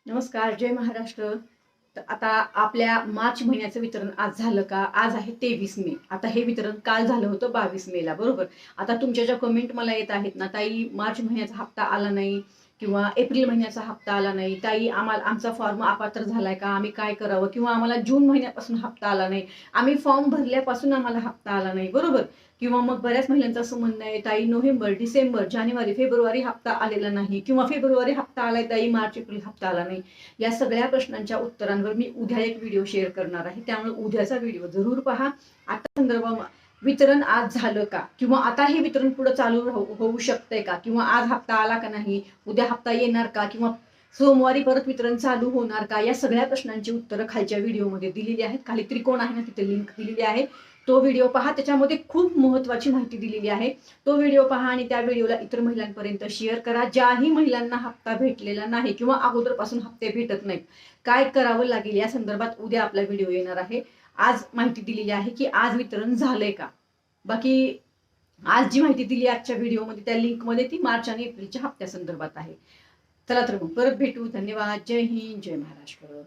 नमस्कार, जय महाराष्ट्र. तर आता आपल्या मार्च महिन्याचं वितरण आज झालं का? आज आहे 23 मे. आता हे वितरण काल झालं होतं 22 मेला, बरोबर. आता तुमच्या ज्या कमेंट मला येत आहेत ना, ताई मार्च महिन्याचा हप्ता आला नाही किंवा एप्रिल महिन्याचा हप्ता आला नाही, ताई आम्हाला आमचा फॉर्म अपात्र झालाय का, आम्ही काय करावं, किंवा आम्हाला जून महिन्यापासून हप्ता आला नाही, आम्ही फॉर्म भरल्यापासून आम्हाला हप्ता आला नाही, बरोबर. किंवा मग बऱ्याच महिलांचं असं म्हणणं आहे, ताई नोव्हेंबर, डिसेंबर, जानेवारी, फेब्रुवारी हप्ता आलेला नाही, किंवा फेब्रुवारी हप्ता आलाय ताई, मार्च एप्रिल हप्ता आला नाही. या सगळ्या प्रश्नांच्या उत्तरांवर मी उद्या एक व्हिडिओ शेअर करणार आहे, त्यामुळे उद्याचा व्हिडिओ जरूर पहा. आता वितरण आज झालं का, किंवा आता हे वितरण पुढे चालू होऊ शकतंय का, किंवा आज हप्ता आला का नाही, उद्या हप्ता येणार का, किंवा सोमवारी परत वितरण चालू होणार का, या सगळ्या प्रश्नांची उत्तरं खालच्या व्हिडिओमध्ये दिलेली आहेत. खाली त्रिकोण आहे ना, तिथे लिंक दिलेली आहे, तो व्हिडिओ पहा. त्याच्यामध्ये खूप महत्वाची माहिती दिलेली आहे. तो व्हिडिओ पहा आणि त्या व्हिडिओला इतर महिलांपर्यंत शेअर करा. ज्याही महिलांना हप्ता भेटलेला नाही किंवा अगोदरपासून हप्ते भेटत नाहीत, काय करावं लागेल या संदर्भात उद्या आपला व्हिडिओ येणार आहे. आज माहिती दिलेली आहे की आज वितरण झालंय का. बाकी आज जी माहिती दिली आजच्या व्हिडिओमध्ये, त्या लिंकमध्ये, ती मार्च आणि एप्रिलच्या हप्त्या संदर्भात आहे. चला तर मग परत भेटू. धन्यवाद. जय हिंद, जय महाराष्ट्र.